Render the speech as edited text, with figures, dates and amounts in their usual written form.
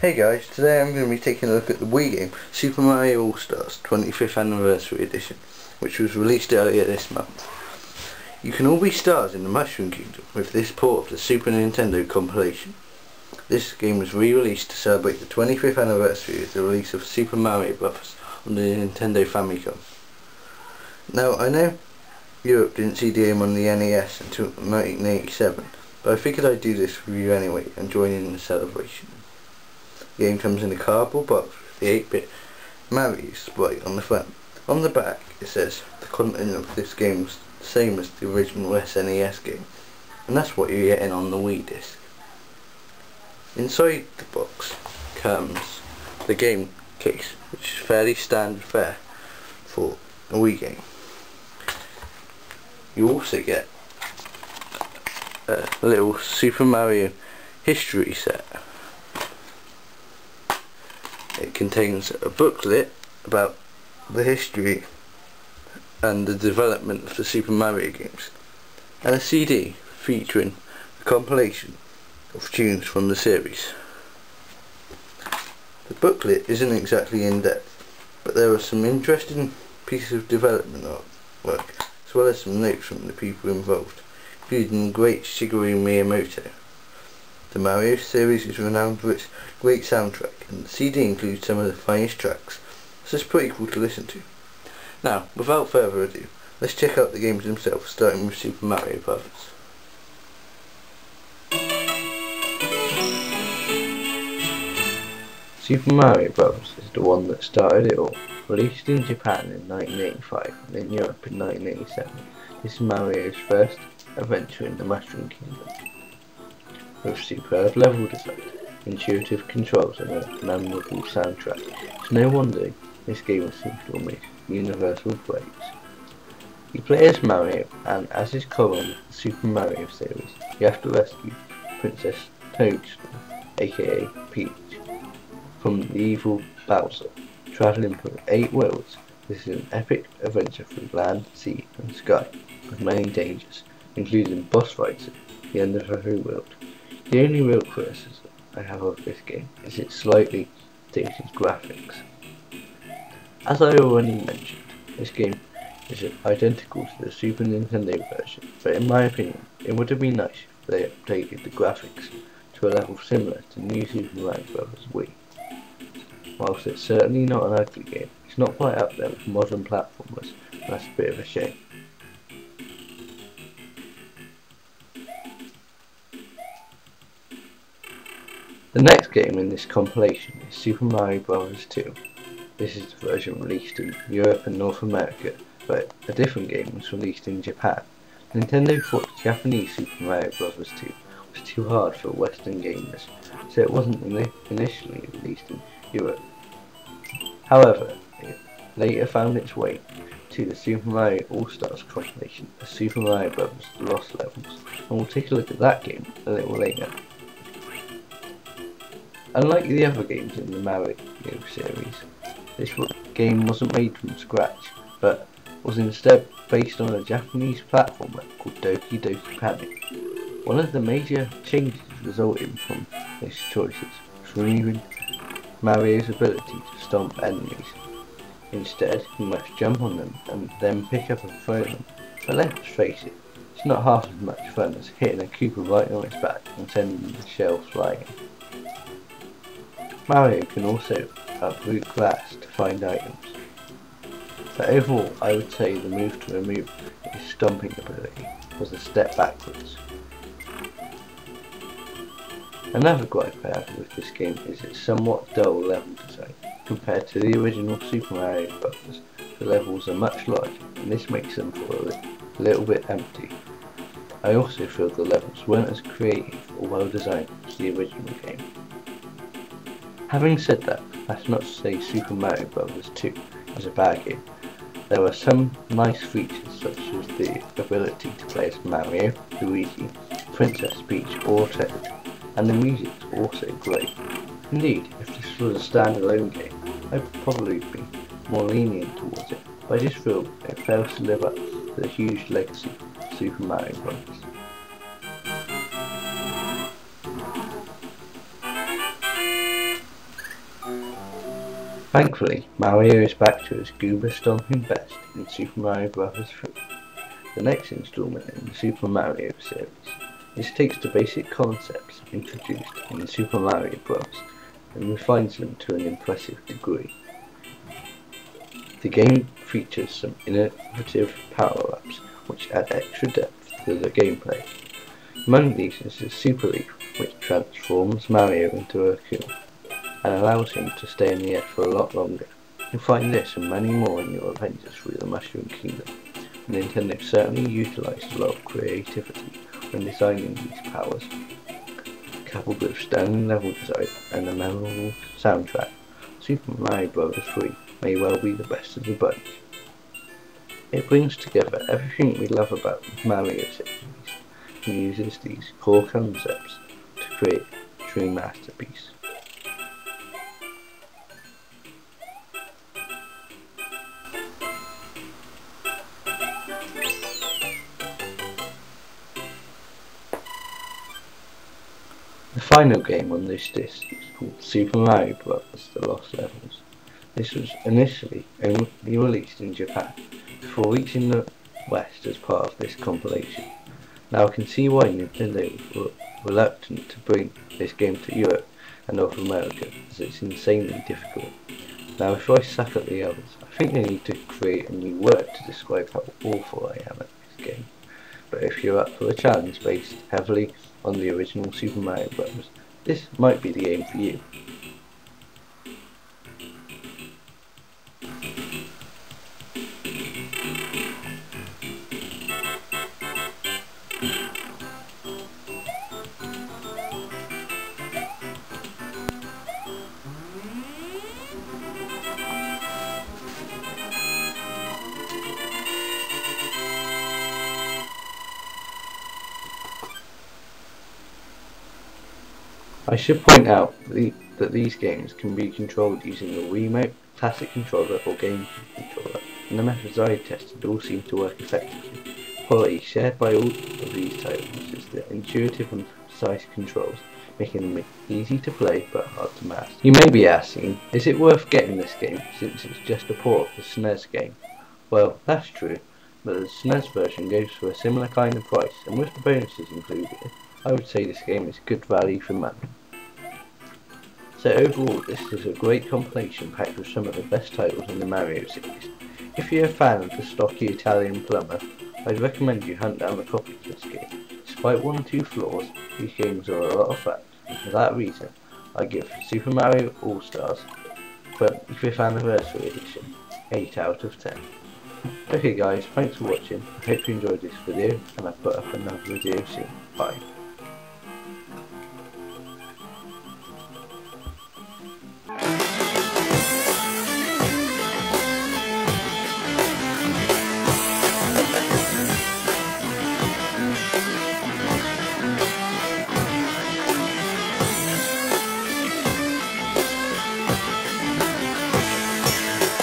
Hey guys, today I'm going to be taking a look at the Wii game Super Mario All-Stars 25th Anniversary Edition, which was released earlier this month. You can all be stars in the Mushroom Kingdom with this port of the Super Nintendo compilation. This game was re-released to celebrate the 25th anniversary of the release of Super Mario Bros. On the Nintendo Famicom. Now, I know Europe didn't see the game on the NES until 1987, but I figured I'd do this review anyway and join in the celebration. The game comes in a cardboard box with the 8-bit Mario sprite on the front. On the back it says the content of this game was the same as the original SNES game, and that's what you're getting on the Wii disc. Inside the box comes the game case, which is fairly standard fare for a Wii game. You also get a little Super Mario history set. It contains a booklet about the history and the development of the Super Mario games, and a CD featuring a compilation of tunes from the series. The booklet isn't exactly in depth, but there are some interesting pieces of development artwork, as well as some notes from the people involved, including the great Shigeru Miyamoto. The Mario series is renowned for its great soundtrack, and the CD includes some of the finest tracks, so it's pretty cool to listen to. Now, without further ado, let's check out the games themselves, starting with Super Mario Bros. Super Mario Bros. Is the one that started it all. Released in Japan in 1985 and in Europe in 1987, this is Mario's first adventure in the Mushroom Kingdom. With superb level design, intuitive controls and a memorable soundtrack, it's no wonder this game seems to almost universal praise. You play as Mario, and as is common with the Super Mario series, you have to rescue Princess Toadstool, aka Peach, from the evil Bowser. Travelling through 8 worlds, this is an epic adventure through land, sea and sky, with many dangers, including boss fights at the end of every world. The only real criticism I have of this game is its slightly dated graphics. As I already mentioned, this game is identical to the Super Nintendo version, but in my opinion, it would have been nice if they updated the graphics to a level similar to New Super Mario Bros. Wii. Whilst it's certainly not an ugly game, it's not quite up there with modern platformers, and that's a bit of a shame. The next game in this compilation is Super Mario Bros. 2. This is the version released in Europe and North America, but a different game was released in Japan. Nintendo thought the Japanese Super Mario Bros. 2 was too hard for Western gamers, so it wasn't initially released in Europe. However, it later found its way to the Super Mario All-Stars compilation of Super Mario Bros. The Lost Levels, and we'll take a look at that game a little later. Unlike the other games in the Mario series, this game wasn't made from scratch, but was instead based on a Japanese platformer called Doki Doki Panic. One of the major changes resulting from these choices was removing Mario's ability to stomp enemies. Instead, he must jump on them and then pick up and throw them. But let's face it, it's not half as much fun as hitting a Koopa right on its back and sending the shell flying. Mario can also uproot glass to find items. But overall, I would say the move to remove his stomping ability was a step backwards. Another gripe I have with this game is its somewhat dull level design. Compared to the original Super Mario Bros., the levels are much larger, and this makes them feel a little bit empty. I also feel the levels weren't as creative or well designed as the original game. Having said that, that's not to say Super Mario Bros. 2 is a bad game. There are some nice features such as the ability to play as Mario, Luigi, Princess Peach or Toad, and the music is also great. Indeed, if this was a standalone game, I'd probably be more lenient towards it, but I just feel it fails to live up to the huge legacy of Super Mario Bros. Thankfully, Mario is back to his goober stomping best in Super Mario Bros. 3, the next installment in the Super Mario series. This takes the basic concepts introduced in the Super Mario Bros. And refines them to an impressive degree. The game features some innovative power-ups which add extra depth to the gameplay. Among these is the Super Leaf, which transforms Mario into a raccoon and allows him to stay in the air for a lot longer. You'll find this and many more in your adventures through the Mushroom Kingdom. Nintendo certainly utilised a lot of creativity when designing these powers, coupled with stunning level design and a memorable soundtrack. Super Mario Bros. 3 may well be the best of the bunch. It brings together everything we love about the Mario series and uses these core concepts to create a true masterpiece. The final game on this disc is called Super Mario Bros. The Lost Levels. This was initially only released in Japan, before reaching the West as part of this compilation. Now I can see why Nintendo were reluctant to bring this game to Europe and North America, as it's insanely difficult. Now if I suck at the others, I think they need to create a new word to describe how awful I am at this game. But if you're up for a challenge based heavily on the original Super Mario Bros., this might be the game for you. I should point out that these games can be controlled using a Wiimote, classic controller or game controller, and the methods I tested all seem to work effectively. Quality shared by all of these titles is the intuitive and precise controls, making them easy to play but hard to master. You may be asking, is it worth getting this game since it's just a port of the SNES game? Well, that's true, but the SNES version goes for a similar kind of price, and with the bonuses included, I would say this game is good value for money. So overall, this is a great compilation packed with some of the best titles in the Mario series. If you're a fan of the stocky Italian plumber, I'd recommend you hunt down a copy of this game. Despite one or two flaws, these games are a lot of fun, and for that reason, I give Super Mario All-Stars 25th Anniversary Edition 8 out of 10. Okay guys, thanks for watching. I hope you enjoyed this video, and I'll put up another video soon. Bye.